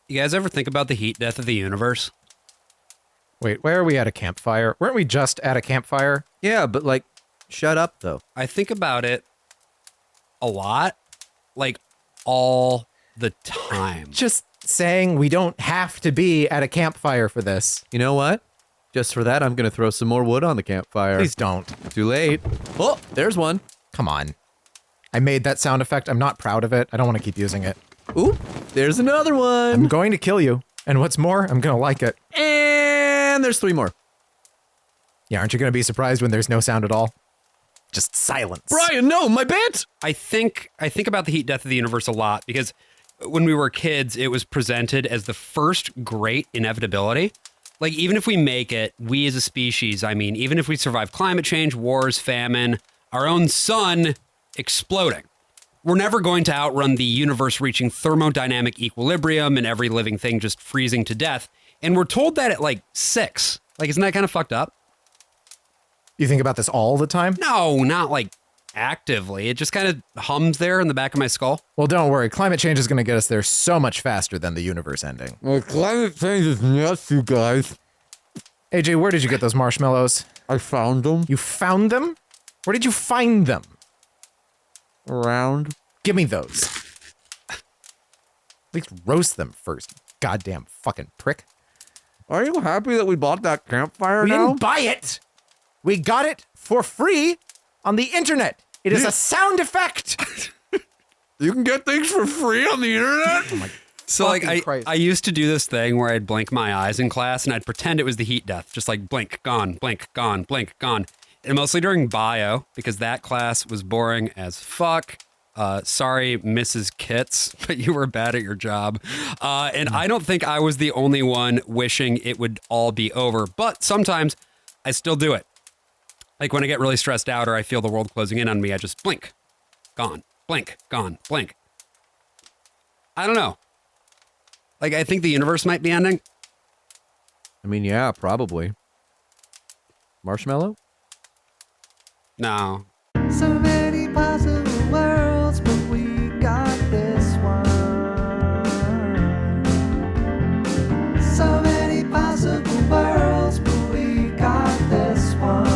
You guys ever think about the heat death of the universe? Wait, where are we at a campfire? Weren't we just at a campfire? Yeah, but like, shut up though. I think about it a lot, like all the time. Just saying we don't have to be at a campfire for this. You know what? Just for that, I'm gonna throw some more wood on the campfire. Please don't. Too late. Oh, there's one. Come on. I made that sound effect. I'm not proud of it. I don't want to keep using it. Ooh, there's another one. I'm going to kill you. And what's more, I'm going to like it. And there's 3 more. Yeah, aren't you going to be surprised when there's no sound at all? Just silence. Brian, no, my bit! I think about the heat death of the universe a lot because when we were kids, it was presented as the first great inevitability. Like, even if we make it, we as a species, I mean, even if we survive climate change, wars, famine, our own sun exploding, we're never going to outrun the universe reaching thermodynamic equilibrium and every living thing just freezing to death. And we're told that at like 6. Like, isn't that kind of fucked up? You think about this all the time? No, not like actively. It just kind of hums there in the back of my skull. Well, don't worry. Climate change is going to get us there so much faster than the universe ending. Well, climate change is nuts, you guys. AJ, where did you get those marshmallows? I found them You found them? Where did you find them? around. Give me those. At least roast them first. Goddamn fucking prick. Are you happy that we bought that campfire We now? didn't buy it. We got it for free on the internet. It is a sound effect. You can get things for free on the internet? So like Fucking Christ. I used to do this thing where I'd blink my eyes in class and I'd pretend it was the heat death, just like blink, gone, blink, gone, blink, gone. And mostly during bio, because that class was boring as fuck. Sorry, Mrs. Kitts, but you were bad at your job. And I don't think I was the only one wishing it would all be over, but sometimes I still do it. Like when I get really stressed out or I feel the world closing in on me, I just blink, gone, blink, gone, blink. I don't know. Like, I think the universe might be ending. I mean, yeah, probably. Marshmallow? No. So many possible worlds, but we got this one. So many possible worlds, but we got this one.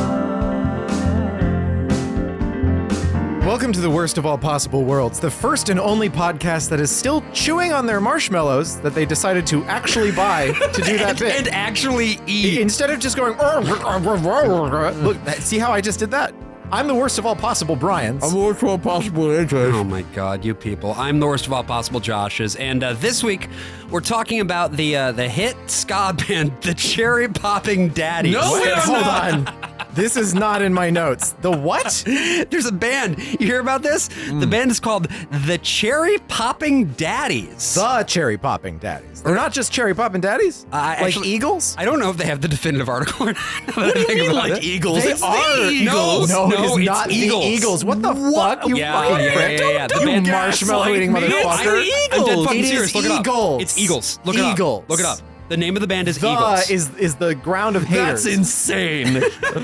Welcome to the worst of all possible worlds, the first and only podcast that is still chewing on their marshmallows that they decided to actually buy to do that bit. And actually eat. Instead of just going, look, see how I just did that? I'm the worst of all possible Brians. I'm the worst of all possible AJ. Oh my God, you people. I'm the worst of all possible Joshes. And this week, we're talking about the hit ska band, the Cherry Popping Daddies. No, Wait, we are hold not. on. This is not in my notes. The what? There's a band. You hear about this? The band is called the Cherry Popping Daddies. The Cherry Popping Daddies. They're not just Cherry Popping Daddies? Like actually- Eagles? I don't know if they have the definitive article or not. What do you mean, like Eagles? They It's are the Eagles. No, No, it is it's not Eagles. the Eagles. What the fuck? You Yeah, fucking yeah, prick. yeah, yeah. The You band- marshmallow-eating No, motherfucker. I'm dead fucking It is serious. Look it up. Eagles. It's Eagles. Look it up. Eagles. Look it up. The name of the band is The Eagles. is the ground of haters. That's insane.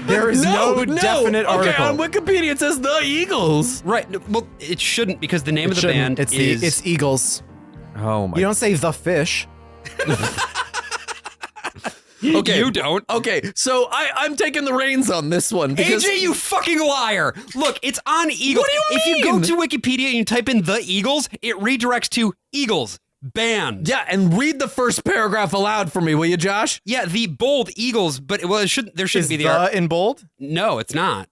There is no definite article. Okay, on Wikipedia it says the Eagles. Right. No, well, it shouldn't because the name of the Shouldn't. band It's is... it's Eagles. Oh my. You don't say the fish. Okay. You don't. Okay, so I'm taking the reins on this one because AJ, you fucking liar. Look, it's on Eagles. What do you If you go mean? to Wikipedia and you type in the Eagles, it redirects to Eagles band. yeah, and read the first paragraph aloud for me, will you, Josh? Yeah, the bold Eagles, but well, it shouldn't. There shouldn't Is be the the art. in bold? No, it's not.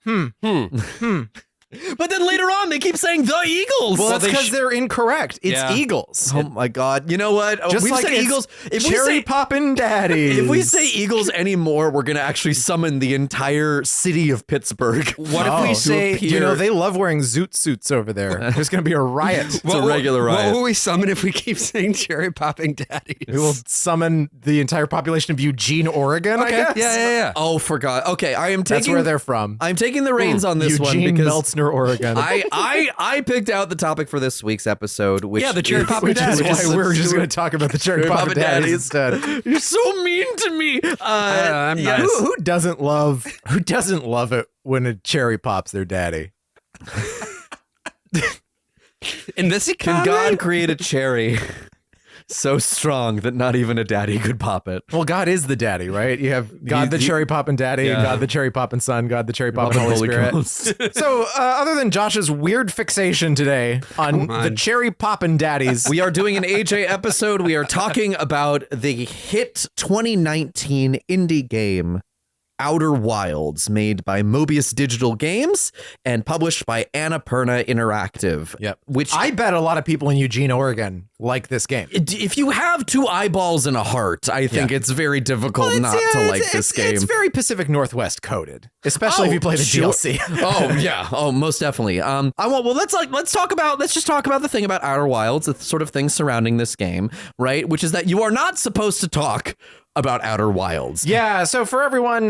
But then later on they keep saying the Eagles. Well, that's they because they're incorrect. It's Yeah. Eagles. oh my God! You know what? Just We've like said it's Eagles. If we Cherry say Poppin' Daddies. if we say Eagles anymore, we're gonna actually summon the entire city of Pittsburgh. What if we Oh, say... you know, they love wearing zoot suits over there. There's going to be a riot. It's a regular riot. What will we summon if we keep saying Cherry Popping Daddies? We will summon the entire population of Eugene, Oregon, I guess. Yeah. Oh, forgot. Okay, I am taking. That's where they're from. I'm taking the reins on this Eugene, one because Meltzner, Oregon. I picked out the topic for this week's episode, which Yeah, the Cherry is- Popping which is Daddies. why we're just going to talk about the Cherry Poppin' Daddies instead. You're so mean to me. I'm nice. Who doesn't love it when a cherry pops their daddy? In this Can economy? God create a cherry So strong that not even a daddy could pop it. Well, God is the daddy, right? You have God the cherry poppin' daddy, Yeah. God the cherry poppin' son, God the cherry poppin' Holy Spirit. Ghost. So, other than Josh's weird fixation today on the cherry poppin' daddies, We are doing an AJ episode. We are talking about the hit 2019 indie game Outer Wilds, made by Mobius Digital Games and published by Annapurna Interactive. Yep. Which I bet a lot of people in Eugene, Oregon like this game. if you have two eyeballs and a heart, I think it's very difficult not to like this game. It's very Pacific Northwest coded, especially if you play the sure. DLC. Oh yeah. Oh, most definitely. Let's just talk about the thing about Outer Wilds, the sort of thing surrounding this game, right? Which is that you are not supposed to talk about Outer Wilds. Yeah, so for everyone,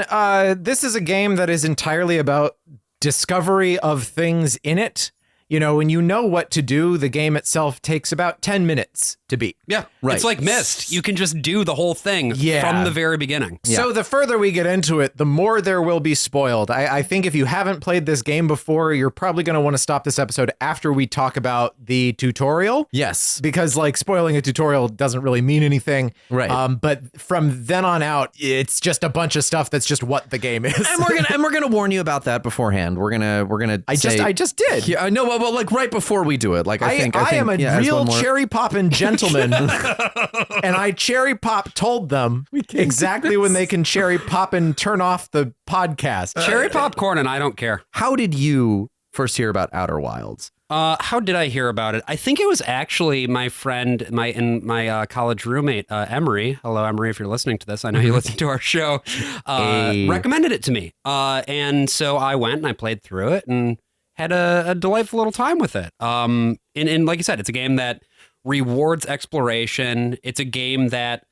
this is a game that is entirely about discovery of things in it. You know, when you know what to do, the game itself takes about 10 minutes to beat. Yeah, Right. It's like Myst. You can just do the whole thing Yeah. from the very beginning. So the further we get into it, the more there will be spoiled. I think if you haven't played this game before, you're probably going to want to stop this episode after we talk about the tutorial. Yes. Because like spoiling a tutorial doesn't really mean anything. Right. But from then on out, it's just a bunch of stuff that's just what the game is. And we're gonna warn you about that beforehand. We're gonna. I just did. Yeah, I know. Well, like right before we do it, like I think I am a yeah, as real one more- cherry poppin' gentleman, and I cherry pop told them exactly when they can cherry pop and turn off the podcast. Cherry popcorn, and I don't care. How did you first hear about Outer Wilds? How did I hear about it? I think it was actually my friend, my college roommate, Emery. Hello, Emery, if you're listening to this. I know you listen to our show. Recommended it to me. And so I went and I played through it and had a delightful little time with it. And like you said, it's a game that rewards exploration. It's a game that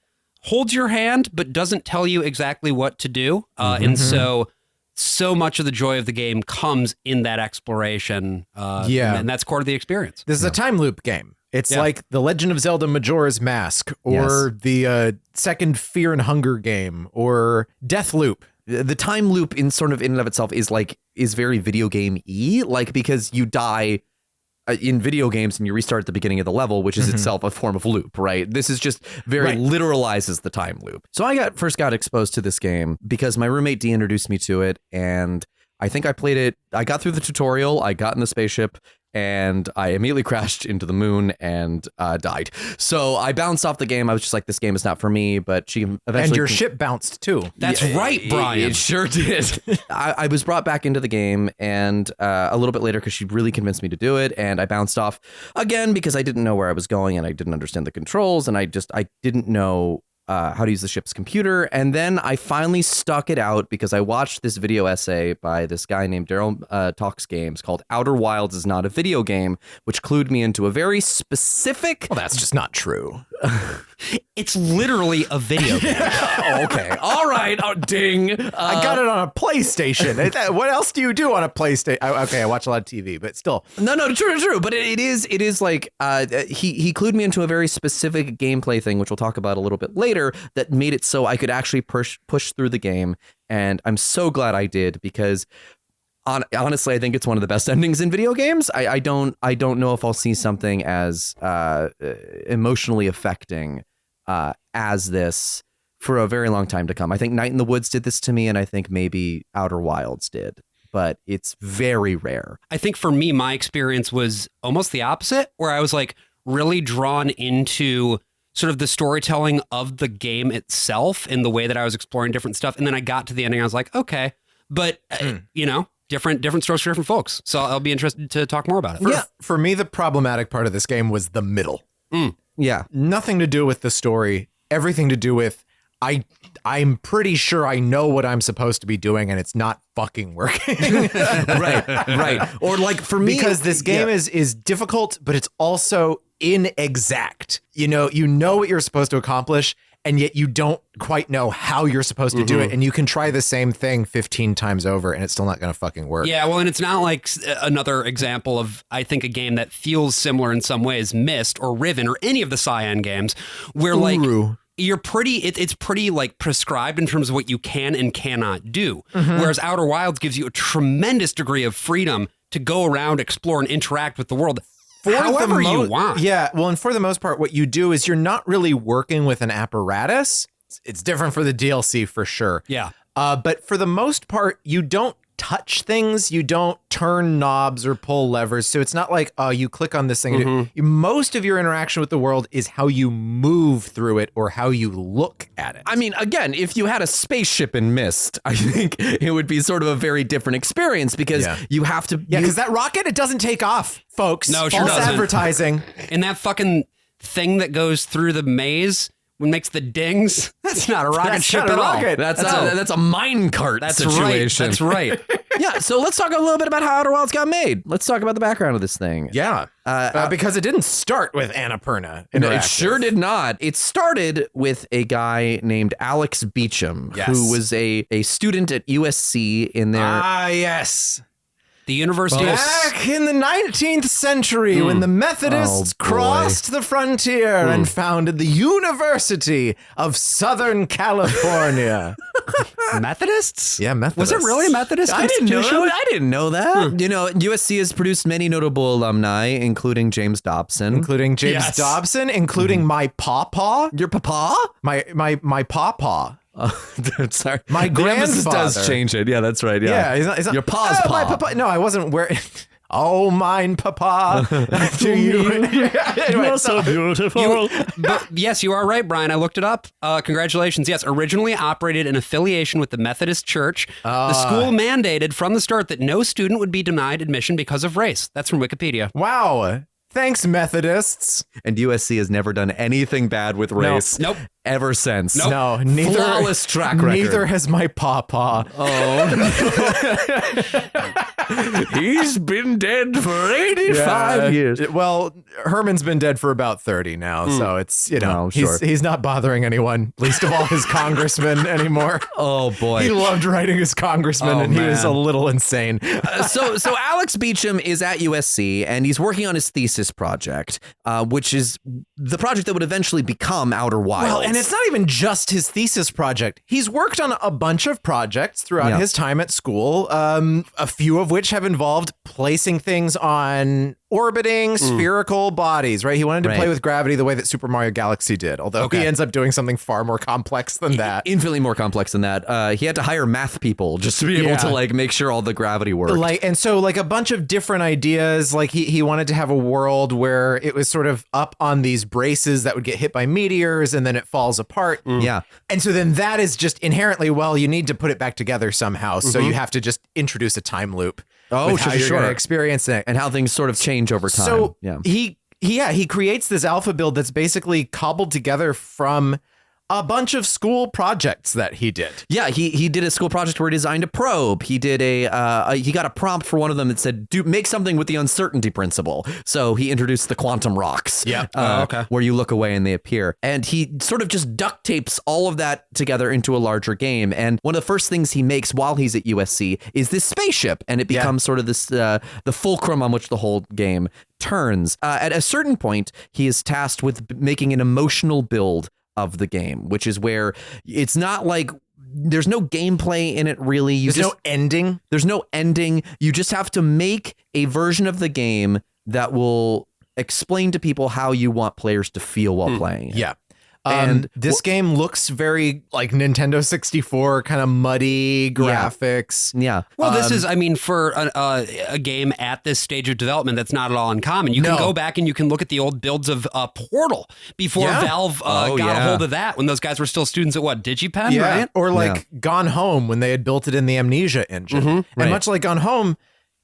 holds your hand, but doesn't tell you exactly what to do. And so much of the joy of the game comes in that exploration. And that's core to the experience. This is a time loop game. It's like the Legend of Zelda Majora's Mask, or the second Fear and Hunger game, or Deathloop. The time loop in and of itself is very video game-y, like because you die in video games and you restart at the beginning of the level, which is itself a form of loop, right? This is just very literalizes the time loop. So I first got exposed to this game because my roommate D introduced me to it, and I think I played it. I got through the tutorial, I got in the spaceship, and I immediately crashed into the moon and died. So I bounced off the game. I was just like, this game is not for me, but she eventually... And your ship bounced too. That's right, Brian. It sure did. I was brought back into the game, and a little bit later, because she really convinced me to do it, and I bounced off again because I didn't know where I was going, and I didn't understand the controls, and I didn't know how to use the ship's computer. And then I finally stuck it out because I watched this video essay by this guy named Daryl Talks Games called Outer Wilds is Not a Video Game, which clued me into a very specific... Well, that's just not true. It's literally a video game. Okay. All right. Oh, ding. I got it on a PlayStation. What else do you do on a PlayStation? Okay, I watch a lot of TV, but still. No, true. But it is like he clued me into a very specific gameplay thing, which we'll talk about a little bit later, that made it so I could actually push through the game. And I'm so glad I did, because honestly, I think it's one of the best endings in video games. I don't know if I'll see something as emotionally affecting as this for a very long time to come. I think Night in the Woods did this to me, and I think maybe Outer Wilds did, but it's very rare. I think for me, my experience was almost the opposite, where I was like really drawn into sort of the storytelling of the game itself in the way that I was exploring different stuff. And then I got to the ending, I was like, okay, but different strokes for different folks. So I'll be interested to talk more about it. For me, the problematic part of this game was the middle. Yeah. Nothing to do with the story, everything to do with I'm pretty sure I know what I'm supposed to be doing, and it's not fucking working. Right. Or like for me, because this game is difficult, but it's also inexact. You know what you're supposed to accomplish, and yet you don't quite know how you're supposed to do it. And you can try the same thing 15 times over, and it's still not going to fucking work. Yeah, well, and it's not like another example of, I think, a game that feels similar in some ways, Myst or Riven or any of the Cyan games, where like you're it's pretty like prescribed in terms of what you can and cannot do. Whereas Outer Wilds gives you a tremendous degree of freedom to go around, explore, and interact with the world however you want. Yeah, well, and for the most part, what you do is you're not really working with an apparatus. It's different for the DLC for sure. Yeah. But for the most part, you don't touch things. You don't turn knobs or pull levers. So it's not like, oh, you click on this thing. Most of your interaction with the world is how you move through it or how you look at it. I mean, again, if you had a spaceship in Myst, I think it would be sort of a very different experience because you have to. Yeah, because that rocket, it doesn't take off, folks. No, it sure False doesn't. advertising. And that fucking thing that goes through the maze and makes the dings, that's not a rocket That's ship not a at all. rocket. That's a mine cart situation. That's right. Yeah, so let's talk a little bit about how Outer Wilds got made. Let's talk about the background of this thing. Yeah. Because it didn't start with Annapurna. No, it Interactive. sure did not. It started with a guy named Alex Beecham, Yes. who was a student at USC in their... Ah, yes. The University of... Back in the 19th century, when the Methodists Oh, boy. crossed the frontier and founded the University of Southern California. Methodists? Yeah, Methodists. Was it really a Methodist I didn't know institution? that. I didn't know that. You know, USC has produced many notable alumni, including James Dobson. Including James Yes. Dobson, including my pawpaw. Your papa? My pawpaw. Sorry. My The emphasis grandfather. does change it. Yeah, that's right. Yeah. Yeah, he's not Your pa's oh, my paw. papa. No, I wasn't wearing. Oh, mine, papa. To you. Anyway, so- You, but yes, you are right, Brian. I looked it up. Congratulations. Yes, originally operated in affiliation with the Methodist Church. The school mandated from the start that no student would be denied admission because of race. That's from Wikipedia. Wow. Thanks, Methodists. And USC has never done anything bad with race. Nope. Ever since. Nope. No, neither. Flawless track record. Neither has my pawpaw. He's been dead for 85 years. Well, Herman's been dead for about 30 now, so it's, Oh, sure. he's not bothering anyone, least of all his congressman anymore. Oh, boy. He loved writing his congressman, Oh, and he was a man. little insane. So Alex Beecham is at USC, and he's working on his thesis project, which is the project that would eventually become Outer Wilds. Well, and it's not even just his thesis project. He's worked on a bunch of projects throughout his time at school, a few of which have involved placing things on orbiting spherical bodies, right? He wanted to Right. play with gravity the way that Super Mario Galaxy did, although he ends up doing something far more complex than that. infinitely more complex than that. He had to hire math people just to be able to like make sure all the gravity worked. So a bunch of different ideas. Like he wanted to have a world where it was sort of up on these braces that would get hit by meteors and then it falls apart. Yeah. And so then that is just inherently, well, you need to put it back together somehow. So you have to just introduce a time loop. Oh, with how sure, you're sure. gonna experience it. And how things sort of change over time. So yeah. he creates this alpha build that's basically cobbled together from a bunch of school projects that he did. Yeah, he did a school project where he designed a probe. He did he got a prompt for one of them that said, make something with the uncertainty principle. So he introduced the quantum rocks. Yep. Where you look away and they appear. And he sort of just duct tapes all of that together into a larger game. And one of the first things he makes while he's at USC is this spaceship. And it becomes sort of this the fulcrum on which the whole game turns. At a certain point, he is tasked with making an emotional build of the game, which is where it's not like there's no gameplay in it really. There's no ending. There's no ending. You just have to make a version of the game that will explain to people how you want players to feel while playing it. Yeah. And this game looks very like Nintendo 64, kind of muddy graphics. Yeah. Well, this is, I mean, for a game at this stage of development, that's not at all uncommon. You can go back and you can look at the old builds of Portal before Valve got a hold of that when those guys were still students at DigiPen, right? Or like Gone Home when they had built it in the Amnesia engine. And much like Gone Home,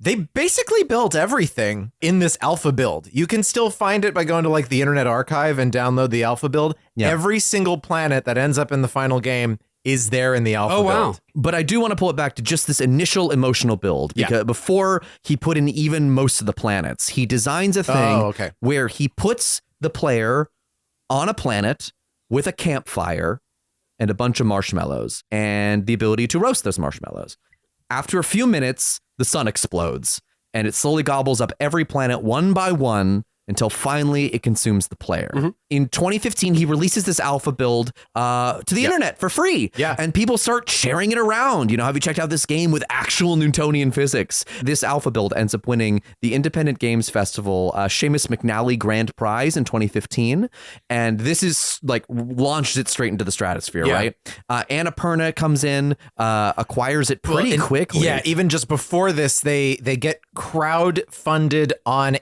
they basically built everything in this alpha build. You can still find it by going to like the Internet Archive and download the alpha build. Yeah. Every single planet that ends up in the final game is there in the alpha build. But I do want to pull it back to just this initial emotional build because before he put in even most of the planets, he designs a thing where he puts the player on a planet with a campfire and a bunch of marshmallows and the ability to roast those marshmallows. After a few minutes, the sun explodes and it slowly gobbles up every planet one by one until finally it consumes the player. In 2015, he releases this alpha build to the internet for free. Yeah. And people start sharing it around. You know, have you checked out this game with actual Newtonian physics? This alpha build ends up winning the Independent Games Festival Seamus McNally Grand Prize in 2015. And this is like launched it straight into the stratosphere, right? Annapurna comes in, acquires it pretty quickly. Yeah, even just before this, they get crowd funded on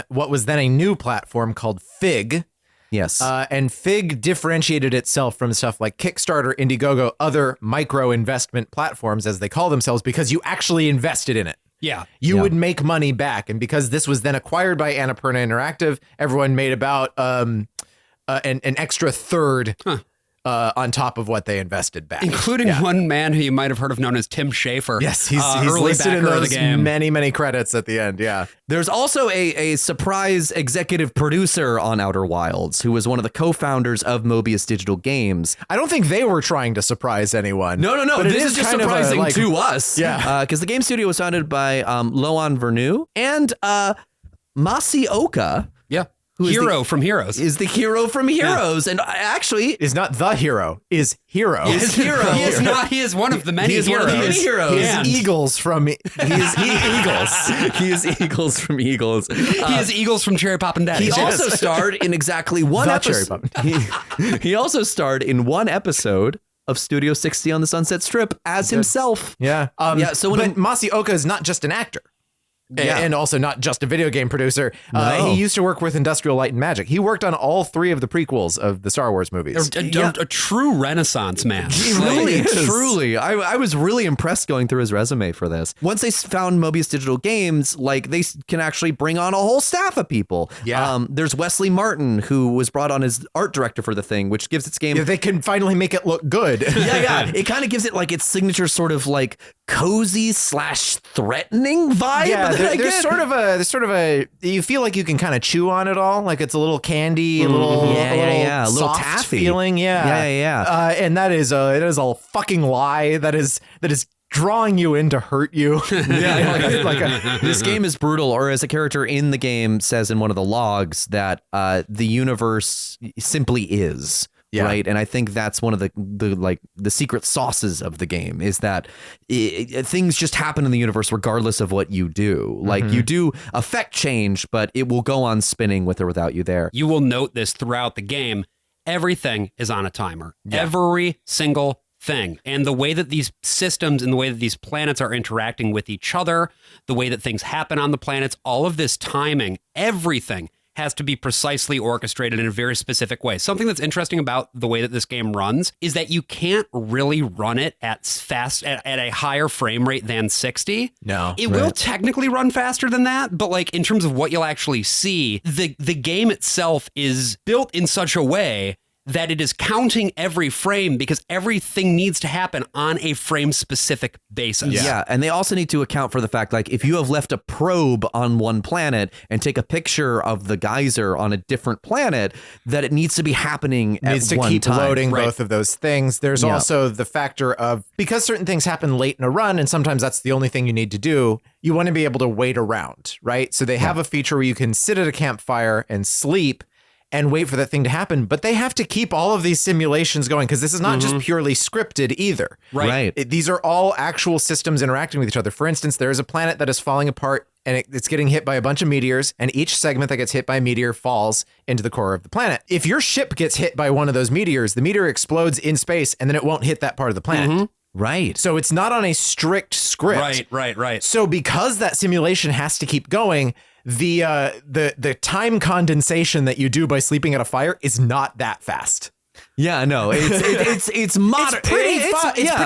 what was then a new platform called Fig. Yes. And Fig differentiated itself from stuff like Kickstarter, Indiegogo, other micro investment platforms, as they call themselves, because you actually invested in it. Yeah. You would make money back. And because this was then acquired by Annapurna Interactive, everyone made about an extra third on top of what they invested back. Including one man who you might have heard of known as Tim Schafer. Yes, he's early listed in backer of those the game. many credits at the end, yeah. There's also a surprise executive producer on Outer Wilds who was one of the co-founders of Mobius Digital Games. I don't think they were trying to surprise anyone. No. But This is just kind of surprising like, to us. Yeah. Because the game studio was founded by Loan Vernu and Masioka. Yeah. is Hero from Heroes. Is the hero from Heroes. And actually... is not the hero, is Hero. Is Hero. He is not. He is one of the many He is heroes. one of the many heroes. He And is Eagles from Eagles. He is Eagles from Eagles. he is Eagles from Cherry Poppin' Daddy. He also starred in exactly one The Cherry episode. He also starred in one episode of Studio 60 on the Sunset Strip as himself. Yeah. So when but Masioka is not just an actor. Yeah. And also not just a video game producer. No. He used to work with Industrial Light and Magic. He worked on all 3 of the prequels of the Star Wars movies. a true Renaissance man. Really, is. truly. I was really impressed going through his resume for this. Once they found Mobius Digital Games, like they can actually bring on a whole staff of people. Yeah. There's Wesley Martin, who was brought on as art director for the thing, which gives its game... Yeah, they can finally make it look good. yeah. It kind of gives it like its signature sort of like cozy / threatening vibe. Yeah, that I there's get. sort of a you feel like you can kind of chew on it all, like it's a little candy, a little a little soft taffy feeling, Yeah. And that is it is a fucking lie that is drawing you in to hurt you. This game is brutal, or as a character in the game says in one of the logs, that the universe simply is. Yeah. Right. And I think that's one of the secret sauces of the game is that things just happen in the universe regardless of what you do. Like you do affect change, but it will go on spinning with or without you there. You will note this throughout the game. Everything is on a timer. Every single thing. And the way that these systems and the way that these planets are interacting with each other, the way that things happen on the planets, all of this timing, everything has to be precisely orchestrated in a very specific way. Something that's interesting about the way that this game runs is that you can't really run it at a higher frame rate than 60. No. It will technically run faster than that, but like in terms of what you'll actually see, the game itself is built in such a way that it is counting every frame because everything needs to happen on a frame specific basis. Yeah. And they also need to account for the fact, like, if you have left a probe on one planet and take a picture of the geyser on a different planet, that it needs to be happening at needs to one keep time. loading Right. both of those things. There's also the factor of, because certain things happen late in a run, and sometimes that's the only thing you need to do, you want to be able to wait around, right? So they have a feature where you can sit at a campfire and sleep and wait for that thing to happen, but they have to keep all of these simulations going because this is not just purely scripted either. Right. These are all actual systems interacting with each other. For instance, there is a planet that is falling apart and it's getting hit by a bunch of meteors, and each segment that gets hit by a meteor falls into the core of the planet. If your ship gets hit by one of those meteors, the meteor explodes in space and then it won't hit that part of the planet. Right. So it's not on a strict script. Right. So because that simulation has to keep going, the time condensation that you do by sleeping at a fire is not that fast. Yeah, no, it's moderate. It's pretty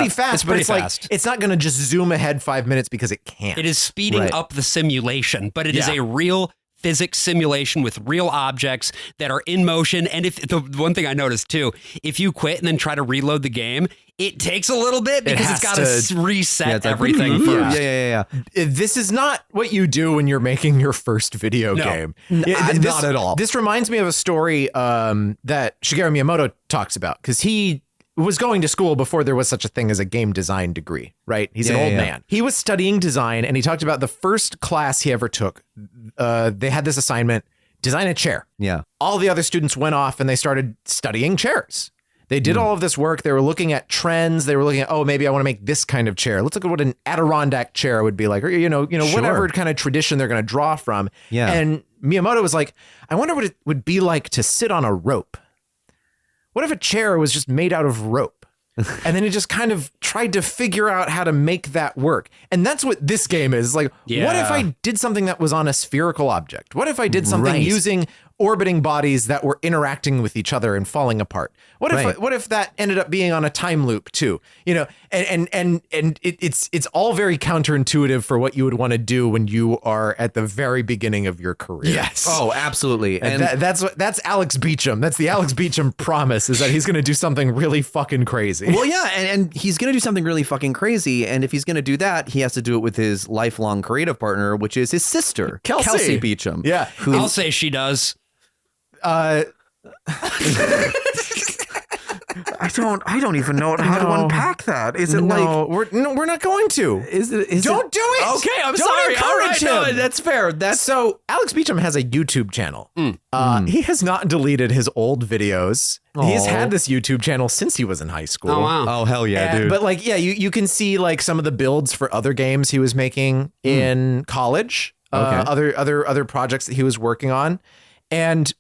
fast, It's but pretty it's fast. like it's not going to just zoom ahead 5 minutes because it can't. It is speeding Right. up the simulation, but it is a real physics simulation with real objects that are in motion. And if the one thing I noticed too, if you quit and then try to reload the game, it takes a little bit because it's got to reset it's like, everything first. Yeah. This is not what you do when you're making your first video game. Not at all. This reminds me of a story that Shigeru Miyamoto talks about because he was going to school before there was such a thing as a game design degree, right? He's an old man. He was studying design and he talked about the first class he ever took. They had this assignment design a chair. Yeah. All the other students went off and they started studying chairs. They did all of this work. They were looking at trends. They were looking at, oh, maybe I want to make this kind of chair. Let's look at what an Adirondack chair would be like, or, whatever kind of tradition they're going to draw from. Yeah. And Miyamoto was like, I wonder what it would be like to sit on a rope. What if a chair was just made out of rope? And then he just kind of tried to figure out how to make that work. And that's what this game is. Like, what if I did something that was on a spherical object? What if I did something using orbiting bodies that were interacting with each other and falling apart? What if that ended up being on a time loop too? And it's all very counterintuitive for what you would want to do when you are at the very beginning of your career. Yes. Oh, absolutely. And that's Alex Beecham. That's the Alex Beecham promise, is that he's going to do something really fucking crazy. Well, yeah, and he's going to do something really fucking crazy. And if he's going to do that, he has to do it with his lifelong creative partner, which is his sister, Kelsey Beecham. Yeah. I'll say she does. I don't even know how to unpack that. Is it we're not going to. Don't do it. Okay, I'm Don't sorry. encourage All right, him. no, that's fair. So Alex Beecham has a YouTube channel. He has not deleted his old videos. He's had this YouTube channel since he was in high school. Oh, wow. Oh, hell yeah, dude. But like, yeah, you can see like some of the builds for other games he was making in college. Other projects that he was working on, and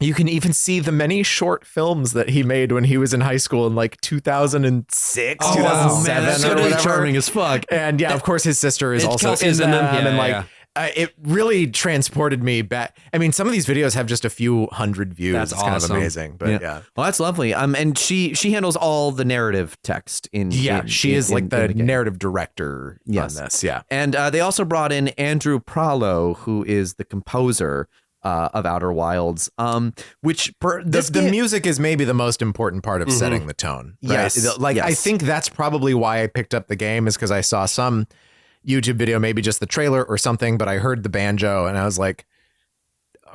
you can even see the many short films that he made when he was in high school in like 2006, 2007, that's or really whatever. Charming as fuck. And yeah, of course, his sister is also Kelsey's in in them. them. Yeah, And yeah, like, it really transported me back. I mean, some of these videos have just a few hundred views. That's it's kind of awesome. amazing. But yeah. Well, that's lovely. And she handles all the narrative text in. She is like the game. narrative director Yes. on this. Yeah. And they also brought in Andrew Pralo, who is the composer of Outer Wilds, The music is maybe the most important part of setting the tone. Right? Yes. Like, Yes. I think that's probably why I picked up the game, is because I saw some YouTube video, maybe just the trailer or something, but I heard the banjo and I was like,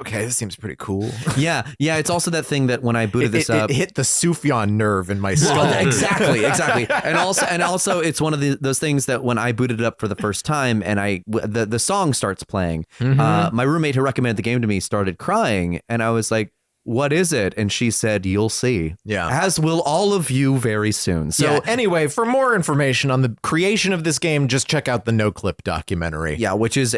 okay, this seems pretty cool. Yeah. It's also that thing that when I booted this up, it hit the Sufjan nerve in my skull. Exactly. And also, it's one of those things that when I booted it up for the first time and the song starts playing, my roommate who recommended the game to me started crying, and I was like, what is it? And she said, you'll see. Yeah. As will all of you very soon. So anyway, for more information on the creation of this game, just check out the No Clip documentary. yeah, which is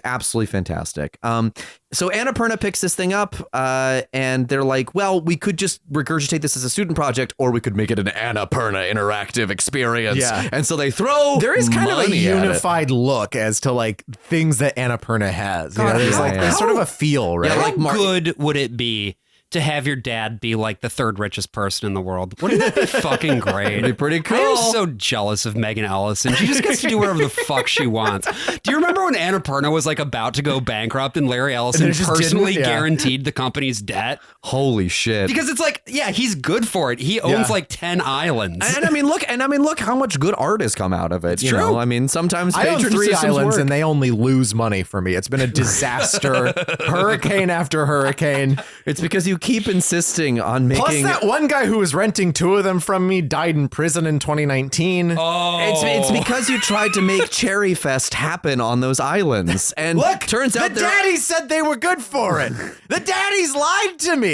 absolutely fantastic. So Annapurna picks this thing up, and they're like, well, we could just regurgitate this as a student project, or we could make it an Annapurna interactive experience. Yeah. And so they throw There is kind of a money at it. unified look as to like things that Annapurna has. God, There's sort of a feel, right? Yeah, like How good would it be to have your dad be like the third richest person in the world? Wouldn't that be fucking great? It'd be pretty cool. I am so jealous of Megan Ellison. She just gets to do whatever the fuck she wants. Do you remember when Annapurna was like about to go bankrupt and Larry Ellison it just personally didn't? Yeah. guaranteed the company's debt? Holy shit. Because it's like, yeah, he's good for it. He owns Yeah. like 10 islands. And I mean, look how much good art has come out of it. You true. know, I mean, sometimes I own patron 3 systems islands work. and they only lose money for me. It's been a disaster. Hurricane after hurricane. It's because you keep insisting on making. Plus, that one guy who was renting 2 of them from me died in prison in 2019. It's because you tried to make Cherry Fest happen on those islands, and Look, turns out the daddies said they were good for it. The daddies lied to me.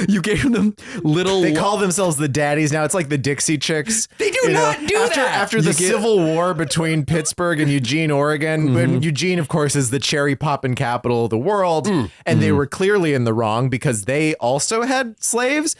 you gave them little. They call themselves the daddies now. It's like the Dixie Chicks. They do not do after, that. After the Civil War between Pittsburgh and Eugene, Oregon, when Eugene, of course, is the cherry poppin' capital of the world, and they were clearly in the wrong because they also had slaves.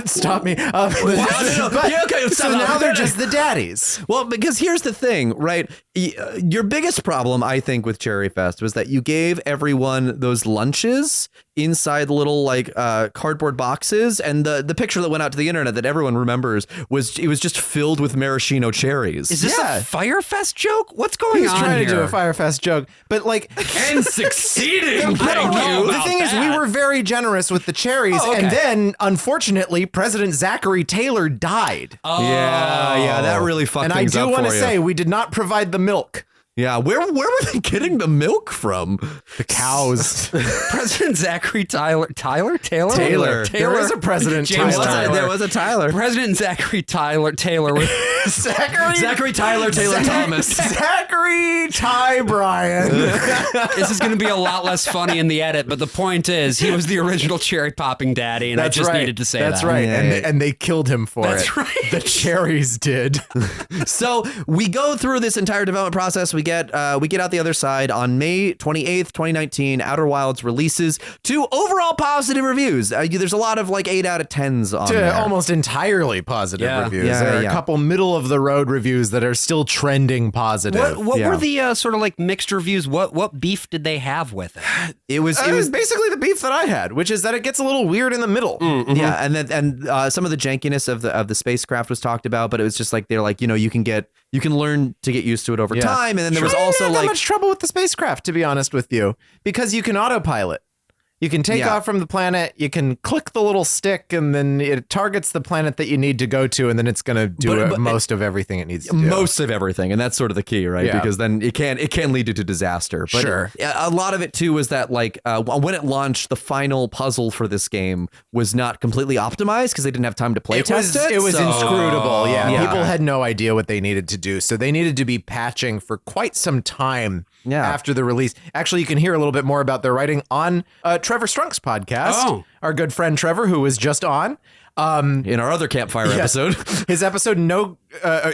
Stop me. No. Yeah, okay, So stop. now they're just the daddies. Well, because here's the thing, right? Your biggest problem, I think, with Cherry Fest was that you gave everyone those lunches inside little like cardboard boxes, and the picture that went out to the internet that everyone remembers was just filled with maraschino cherries. Is this Yeah. a Firefest joke? What's going He's on trying here? to do a Firefest joke, but like, And succeeding. I don't know. The thing is, we were very generous with the cherries, Oh, okay. and then unfortunately, President Zachary Taylor died. Yeah, that really fucked And I things do up want to for you. say, we did not provide the milk. Yeah, where were they getting the milk from? The cows. President Zachary Taylor. There is a President James Tyler. There was a Tyler. President Zachary Taylor was Zachary Tyler Thomas. Zachary Ty Bryan. This is going to be a lot less funny in the edit, but the point is, he was the original cherry popping daddy, and I just needed to say that. That's right. And they killed him for it. That's right. The cherries did. So we go through this entire development process. We get out the other side on May 28th, 2019. Outer Wilds releases to overall positive reviews. There's a lot of like 8 out of 10s on there. Almost entirely positive reviews. Yeah, There are yeah. a couple middle of the road reviews that are still trending positive. What Yeah. were the sort of like mixed reviews? What beef did they have with it? It was basically the beef that I had, which is that it gets a little weird in the middle. yeah, and some of the jankiness of the spacecraft was talked about, but it was just like they're like, you can learn to get used to it over time, and then there was also I didn't have like that much trouble with the spacecraft, to be honest with you, because you can autopilot. You can take off from the planet, you can click the little stick, and then it targets the planet that you need to go to, and then it's going to do most of everything it needs to do. most of everything, and that's sort of the key, right? Yeah. Because then it can lead you to disaster. But Sure. a lot of it too was that like when it launched, the final puzzle for this game was not completely optimized because they didn't have time to play test it. It was so- inscrutable. Yeah. Yeah. People had no idea what they needed to do, so they needed to be patching for quite some time after the release. Actually, you can hear a little bit more about their writing on Trevor Strunk's podcast. Oh. Our good friend Trevor, who was just on. in our other campfire episode. His episode,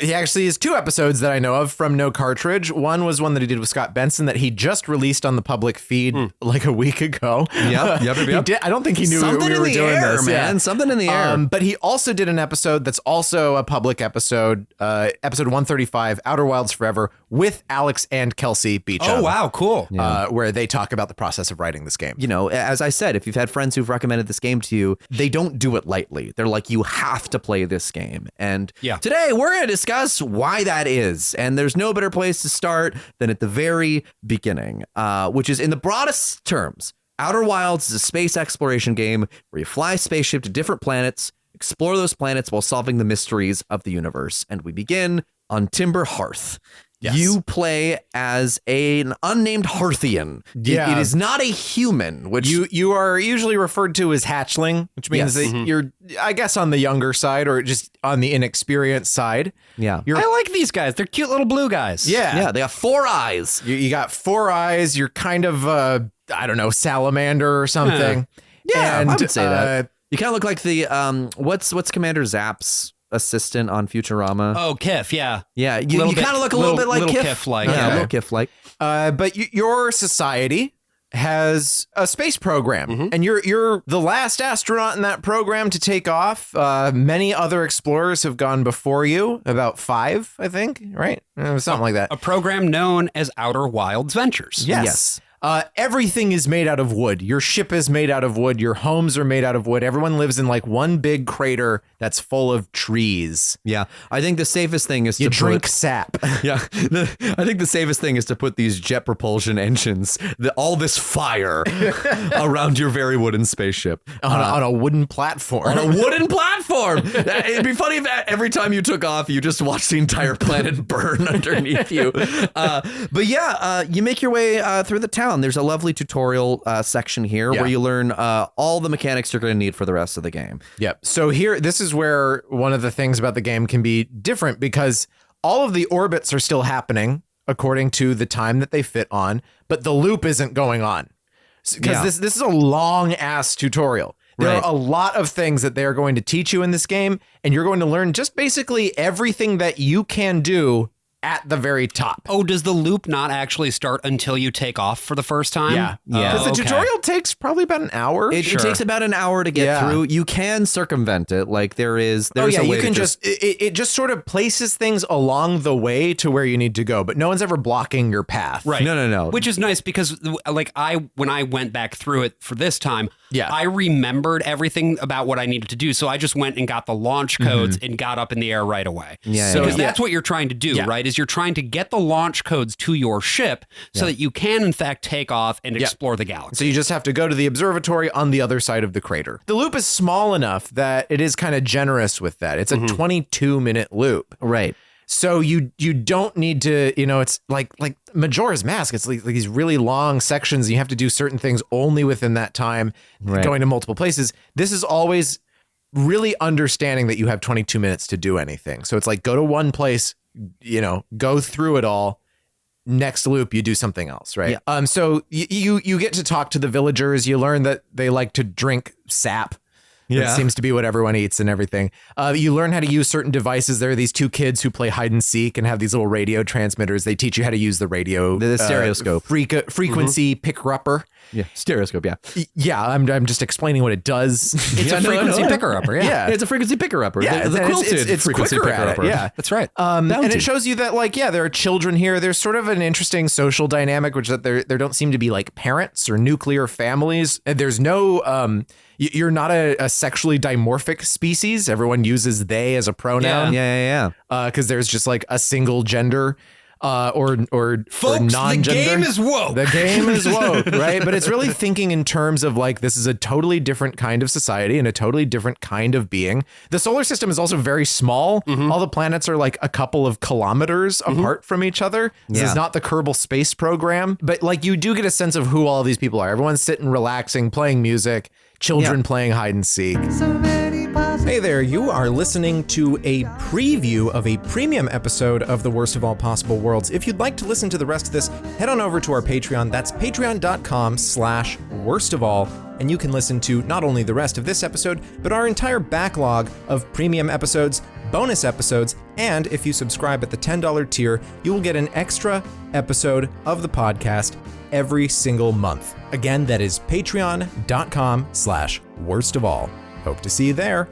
he actually has 2 episodes that I know of from No Cartridge. One was one that he did with Scott Benson that he just released on the public feed like a week ago. Yep. He did, I don't think he knew Something we in were the doing air, this. man. Yeah. Something in the air. But he also did an episode that's also a public episode, episode 135, Outer Wilds Forever, with Alex and Kelsey Beecham. Oh, wow, cool. Where they talk about the process of writing this game. As I said, if you've had friends who've recommended this game to you, they don't do it lightly. They're like, you have to play this game. And today we're going to discuss why that is. And there's no better place to start than at the very beginning, which is in the broadest terms. Outer Wilds is a space exploration game where you fly a spaceship to different planets, explore those planets while solving the mysteries of the universe. And we begin on Timber Hearth. Yes. You play as an unnamed Hearthian. It is not a human, which You are usually referred to as hatchling, which means that you're, I guess, on the younger side or just on the inexperienced side. Yeah. I like these guys. They're cute little blue guys. Yeah, they have 4 eyes. You got 4 eyes. You're kind of, I don't know, salamander or something. Yeah, and, I would say that. You kind of look like the what's Commander Zapp's assistant on Futurama? Oh, Kif, yeah. Yeah, you kind of look a little bit like Kif. Kif-like. Yeah, a little Kif-like. But your society has a space program, and you're the last astronaut in that program to take off. Many other explorers have gone before you, about 5, I think, right? Something like that. A program known as Outer Wilds Ventures. Yes. Everything is made out of wood. Your ship is made out of wood. Your homes are made out of wood. Everyone lives in like one big crater that's full of trees. Yeah, I think the safest thing is You to drink put, sap. Yeah, I think the safest thing is to put these jet propulsion engines, all this fire around your very wooden spaceship on a wooden platform. on a wooden platform. It'd be funny if every time you took off, you just watched the entire planet burn underneath you. But yeah, you make your way through the town. There's a lovely tutorial section here where you learn all the mechanics you're going to need for the rest of the game. Yep. So this is where one of the things about the game can be different because all of the orbits are still happening according to the time that they fit on, but the loop isn't going on. Because this is a long ass tutorial. There are a lot of things that they are going to teach you in this game, and you're going to learn just basically everything that you can do at the very top. Oh, does the loop not actually start until you take off for the first time? Yeah. Yeah. Because the tutorial takes probably about an hour. It takes about an hour to get through. You can circumvent it. Like there's a way you can to it just sort of places things along the way to where you need to go, but no one's ever blocking your path. Right. No. Which is nice because like when I went back through it for this time, Yeah. I remembered everything about what I needed to do. So I just went and got the launch codes and got up in the air right away. Yeah, So yeah. that's what you're trying to do, right? Is you're trying to get the launch codes to your ship so that you can in fact take off and explore the galaxy. So you just have to go to the observatory on the other side of the crater. The loop is small enough that it is kind of generous with that. It's a 22-minute loop. Right. So you don't need to, it's like Majora's Mask. It's like these really long sections. And you have to do certain things only within that time, going to multiple places. This is always really understanding that you have 22 minutes to do anything. So it's like, go to one place, go through it all. Next loop, you do something else, right? Yeah. So you get to talk to the villagers. You learn that they like to drink sap. That seems to be what everyone eats and everything. You learn how to use certain devices. There are these two kids who play hide and seek and have these little radio transmitters. They teach you how to use the radio. The stereoscope. Frequency picker-upper. Yeah, stereoscope, yeah. Yeah, I'm just explaining what it does. It's a frequency picker-upper, yeah. It's a frequency picker-upper. Yeah, the quilted it's frequency quicker at it, picker-upper. yeah. That's right. And it shows you that, there are children here. There's sort of an interesting social dynamic, which that there don't seem to be parents or nuclear families. And there's no, you're not a sexually dimorphic species. Everyone uses they as a pronoun. Yeah. Because there's just a single gender. Or Folks, non-gender. the game is woke. The game is woke, right? But it's really thinking in terms of this is a totally different kind of society and a totally different kind of being. The solar system is also very small. All the planets are a couple of kilometers apart from each other. This is not the Kerbal Space Program, but you do get a sense of who all of these people are. Everyone's sitting, relaxing, playing music, children playing hide and seek. So many possible Hey there, you are listening to a preview of a premium episode of The Worst of All Possible Worlds. If you'd like to listen to the rest of this, head on over to our Patreon. That's patreon.com/worstofall. And you can listen to not only the rest of this episode, but our entire backlog of premium episodes, bonus episodes, and if you subscribe at the $10 tier, you will get an extra episode of the podcast every single month. Again, that is patreon.com/worstofall. Hope to see you there.